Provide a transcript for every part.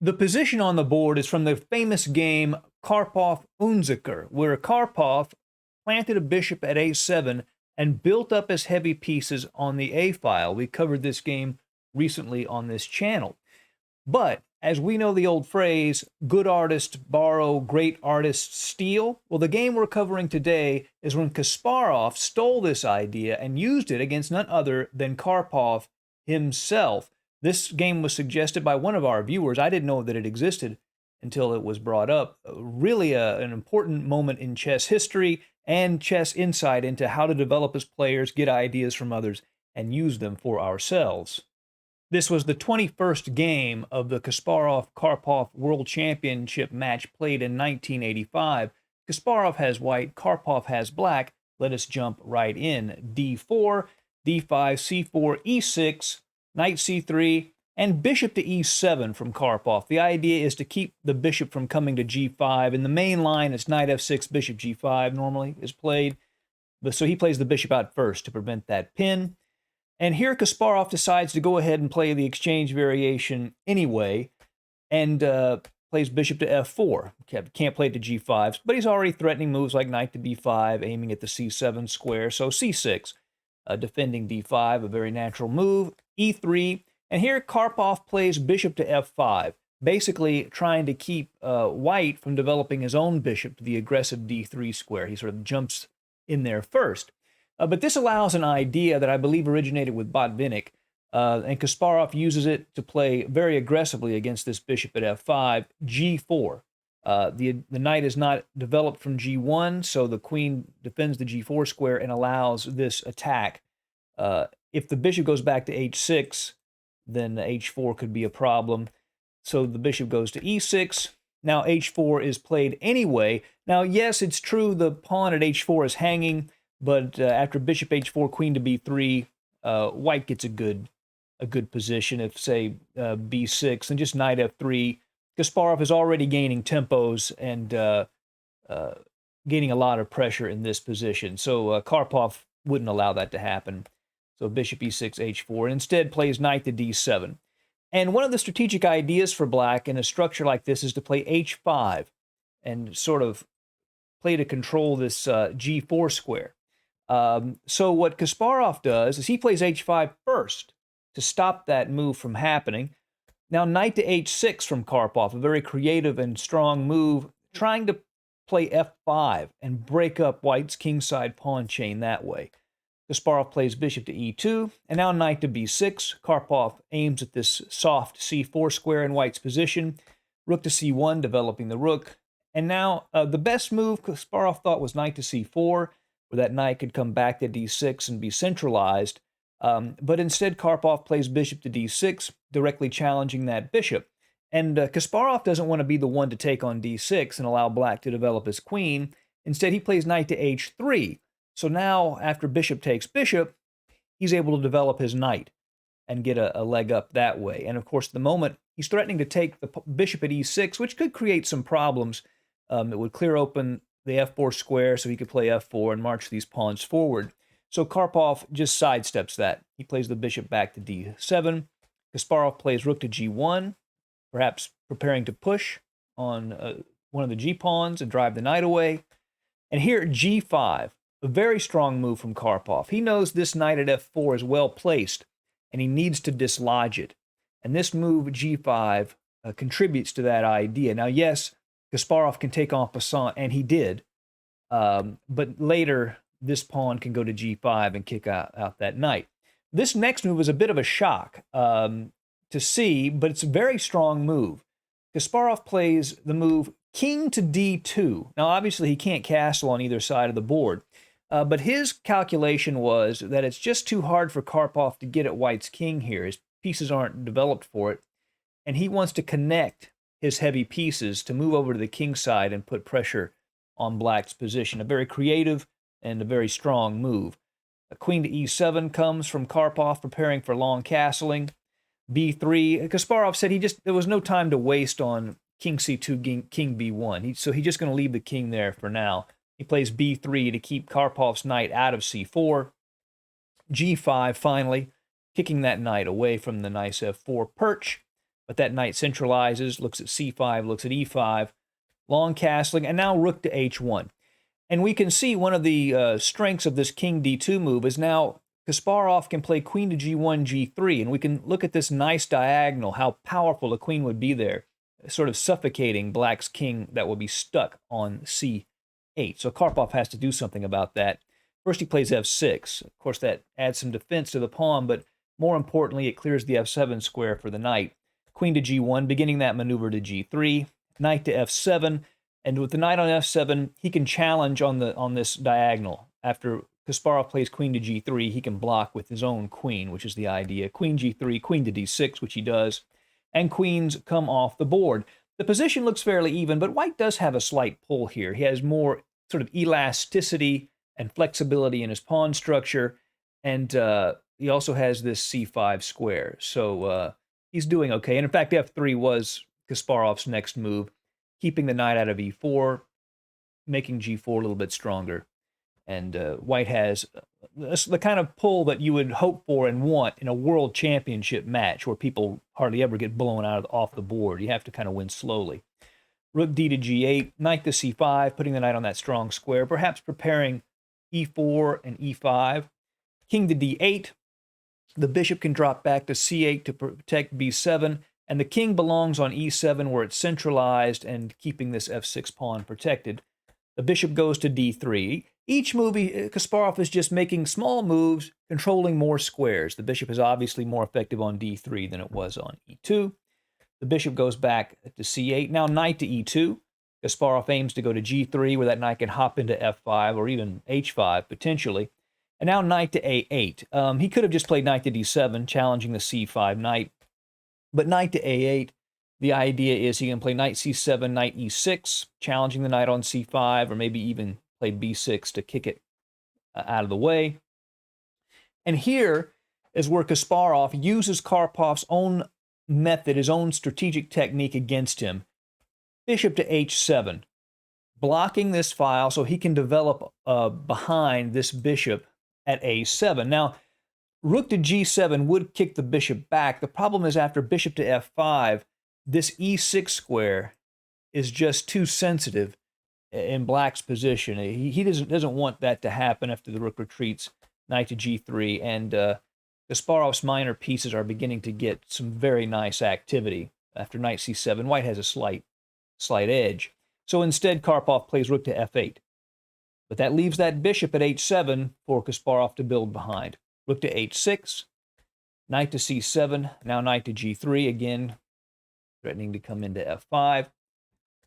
The position on the board is from the famous game Karpov-Unziker, where Karpov planted a bishop at a7 and built up his heavy pieces on the a file. We covered this game recently on this channel. But as we know the old phrase, good artists borrow, great artists steal. Well, the game we're covering today is when Kasparov stole this idea and used it against none other than Karpov himself. This game was suggested by one of our viewers. I didn't know that it existed until it was brought up. Really an important moment in chess history and chess insight into how to develop as players, get ideas from others, and use them for ourselves. This was the 21st game of the Kasparov-Karpov World Championship match played in 1985. Kasparov has white, Karpov has black. Let us jump right in. d4, d5, c4, e6, knight c3, and bishop to e7 from Karpov. The idea is to keep the bishop from coming to g5. In the main line, it's knight f6, bishop g5 normally is played. So he plays the bishop out first to prevent that pin. And here Kasparov decides to go ahead and play the exchange variation anyway and plays bishop to f4. Can't play it to g5, but he's already threatening moves like knight to b5, aiming at the c7 square. So c6, defending d5, a very natural move. e3, and here Karpov plays bishop to f5, basically trying to keep white from developing his own bishop to the aggressive d3 square. He sort of jumps in there first. But this allows an idea that I believe originated with Botvinnik, and Kasparov uses it to play very aggressively against this bishop at f5, g4. The knight is not developed from g1, so the queen defends the g4 square and allows this attack. If the bishop goes back to h6, then h4 could be a problem. So the bishop goes to e6. Now h4 is played anyway. Now, yes, it's true the pawn at h4 is hanging, but after bishop h4, queen to b3, white gets a good position. If, say, b6, and just knight f3, Kasparov is already gaining tempos and gaining a lot of pressure in this position. So Karpov wouldn't allow that to happen. So bishop e6, h4, and instead plays knight to d7. And one of the strategic ideas for black in a structure like this is to play h5 and sort of play to control this g4 square. So what Kasparov does is he plays h5 first to stop that move from happening. Now knight to h6 from Karpov, a very creative and strong move, trying to play f5 and break up white's kingside pawn chain that way. Kasparov plays bishop to e2, and now knight to b6. Karpov aims at this soft c4 square in white's position. Rook to c1, developing the rook. And now the best move Kasparov thought was knight to c4, where that knight could come back to d6 and be centralized. But instead, Karpov plays bishop to d6, directly challenging that bishop. And Kasparov doesn't want to be the one to take on d6 and allow black to develop his queen. Instead, he plays knight to h3. So now, after bishop takes bishop, he's able to develop his knight and get a leg up that way. And of course, at the moment, he's threatening to take the bishop at e6, which could create some problems. It would clear open the f4 square so he could play f4 and march these pawns forward. So Karpov just sidesteps that. He plays the bishop back to d7. Kasparov plays rook to g1, perhaps preparing to push on one of the g-pawns and drive the knight away. And here at g5, a very strong move from Karpov. He knows this knight at f4 is well placed, and he needs to dislodge it. And this move, g5, contributes to that idea. Now, yes, Kasparov can take en passant, and he did. But later, this pawn can go to g5 and kick out that knight. This next move is a bit of a shock to see, but it's a very strong move. Kasparov plays the move king to d2. Now, obviously, he can't castle on either side of the board. But his calculation was that it's just too hard for Karpov to get at white's king here. His pieces aren't developed for it. And he wants to connect his heavy pieces to move over to the king side and put pressure on black's position. A very creative and a very strong move. A queen to e7 comes from Karpov, preparing for long castling. b3. Kasparov said there was no time to waste on king c2, king b1. So he's just going to leave the king there for now. He plays b3 to keep Karpov's knight out of c4. g5, finally, kicking that knight away from the nice f4 perch. but that knight centralizes, looks at c5, looks at e5, long castling, and now rook to h1. And we can see one of the strengths of this king d2 move is now Kasparov can play queen to g1, g3, and we can look at this nice diagonal, how powerful a queen would be there, sort of suffocating black's king that will be stuck on c8. So Karpov has to do something about that. First he plays f6. Of course, that adds some defense to the pawn, but more importantly, it clears the f7 square for the knight. Queen to g1, beginning that maneuver to g3, knight to f7, and with the knight on f7, he can challenge on this diagonal. After Kasparov plays queen to g3, he can block with his own queen, which is the idea. Queen g3, queen to d6, which he does, and queens come off the board. The position looks fairly even, but white does have a slight pull here. He has more sort of elasticity and flexibility in his pawn structure, and he also has this c5 square. So he's doing okay. And in fact, f3 was Kasparov's next move, keeping the knight out of e4, making g4 a little bit stronger. And white has the kind of pull that you would hope for and want in a world championship match where people hardly ever get blown off the board. You have to kind of win slowly. Rook d to g8, knight to c5, putting the knight on that strong square, perhaps preparing e4 and e5. King to d8, the bishop can drop back to c8 to protect b7, and the king belongs on e7 where it's centralized and keeping this f6 pawn protected. The bishop goes to d3. Each move, Kasparov is just making small moves, controlling more squares. The bishop is obviously more effective on d3 than it was on e2. The bishop goes back to c8. Now knight to e2. Kasparov aims to go to g3, where that knight can hop into f5 or even h5, potentially. And now knight to a8. He could have just played knight to d7, challenging the c5 knight. But knight to a8, the idea is he can play knight c7, knight e6, challenging the knight on c5, or maybe even play b6 to kick it out of the way. And here is where Kasparov uses Karpov's own method, his own strategic technique against him. Bishop to h7, blocking this file so he can develop behind this bishop at a7. Now, rook to g7 would kick the bishop back. The problem is after bishop to f5, this e6 square is just too sensitive in black's position. He doesn't want that to happen after the rook retreats, knight to g3, and Kasparov's minor pieces are beginning to get some very nice activity. After knight c7, white has a slight edge. So instead, Karpov plays rook to f8. But that leaves that bishop at h7 for Kasparov to build behind. Rook to h6, knight to c7, now knight to g3, again threatening to come into f5.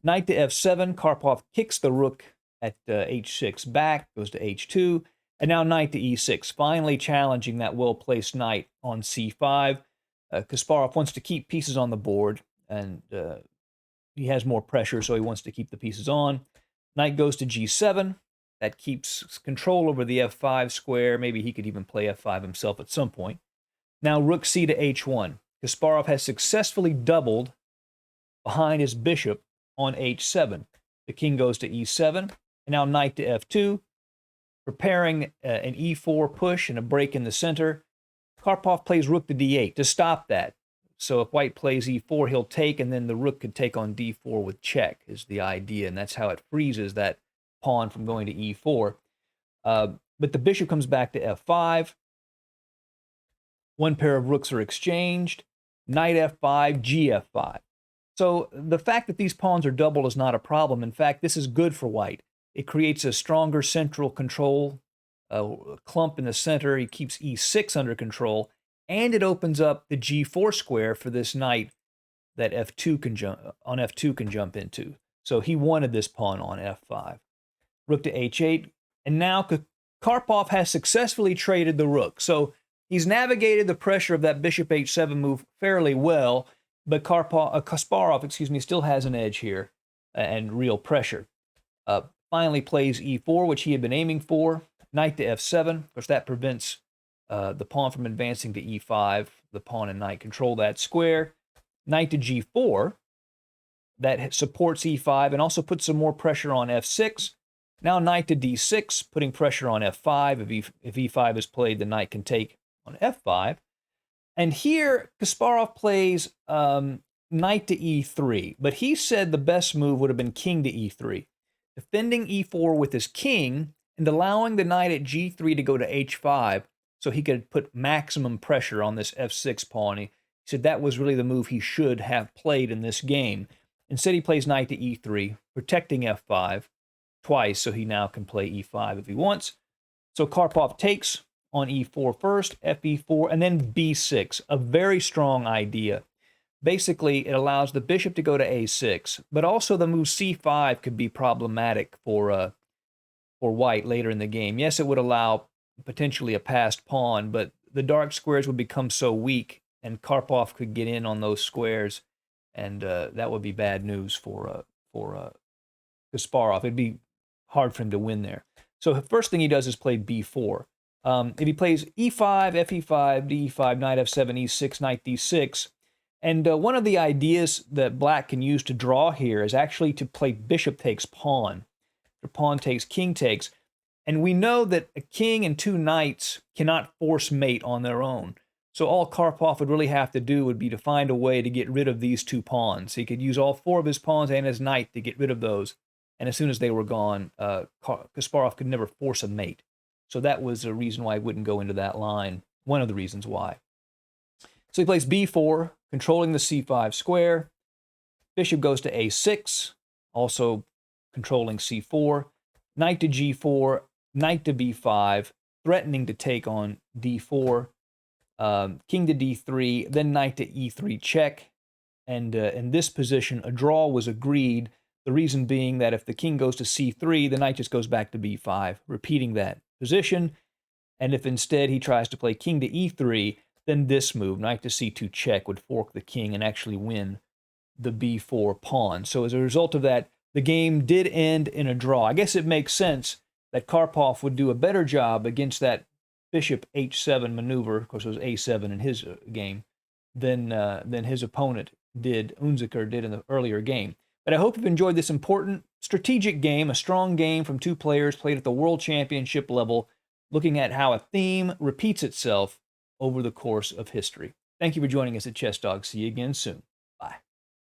Knight to f7, Karpov kicks the rook at h6 back, goes to h2, and now knight to e6, finally challenging that well-placed knight on c5. Kasparov wants to keep pieces on the board, and he has more pressure, so he wants to keep the pieces on. Knight goes to g7. That keeps control over the f5 square. Maybe he could even play f5 himself at some point. Now rook c to h1. Kasparov has successfully doubled behind his bishop on h7. The king goes to e7, and now knight to f2, preparing an e4 push and a break in the center. Karpov plays rook to d8 to stop that. So if white plays e4, he'll take, and then the rook could take on d4 with check, is the idea, and that's how it freezes that pawn from going to e4. But the bishop comes back to f5. One pair of rooks are exchanged. Knight f5, gf5. So the fact that these pawns are doubled is not a problem. In fact, this is good for white. It creates a stronger central control, a clump in the center. He keeps e6 under control, and it opens up the g4 square for this knight that f2 can jump into. So he wanted this pawn on f5. Rook to h8, and now Karpov has successfully traded the rook. So he's navigated the pressure of that bishop h7 move fairly well, but Kasparov, still has an edge here and real pressure. Finally plays e4, which he had been aiming for. Knight to f7. Of course, that prevents the pawn from advancing to e5. The pawn and knight control that square. Knight to g4. That supports e5 and also puts some more pressure on f6. Now knight to d6, putting pressure on f5. If e5 is played, the knight can take on f5. And here, Kasparov plays knight to e3, but he said the best move would have been king to e3, defending e4 with his king and allowing the knight at g3 to go to h5 so he could put maximum pressure on this f6 pawn. He said that was really the move he should have played in this game. Instead, he plays knight to e3, protecting f5 twice, so he now can play e5 if he wants. So Karpov takes on e4 first, fe4, and then b6, a very strong idea. Basically, it allows the bishop to go to a6, but also the move c5 could be problematic for white later in the game. Yes, it would allow potentially a passed pawn, but the dark squares would become so weak, and Karpov could get in on those squares, and that would be bad news for Kasparov. It'd be hard for him to win there. So the first thing he does is play b4. If he plays e5, fe5, d5, knight f7, e6, knight d6, and one of the ideas that black can use to draw here is actually to play bishop takes pawn. Or pawn takes, king takes. And we know that a king and two knights cannot force mate on their own. So all Karpov would really have to do would be to find a way to get rid of these two pawns. He could use all four of his pawns and his knight to get rid of those. And as soon as they were gone, Kasparov could never force a mate. So that was a reason why he wouldn't go into that line. One of the reasons why. So he plays b4, controlling the c5 square. Bishop goes to a6, also controlling c4. Knight to g4, knight to b5, threatening to take on d4. King to d3, then knight to e3 check. And in this position, a draw was agreed. The reason being that if the king goes to c3, the knight just goes back to b5, repeating that position. And if instead he tries to play king to e3, then this move, knight to c2 check, would fork the king and actually win the b4 pawn. So as a result of that, the game did end in a draw. I guess it makes sense that Karpov would do a better job against that bishop h7 maneuver, of course it was a7 in his game, than his opponent did, Unziker did in the earlier game. But I hope you've enjoyed this important strategic game, a strong game from two players played at the World Championship level, looking at how a theme repeats itself over the course of history. Thank you for joining us at Chess Dog. See you again soon.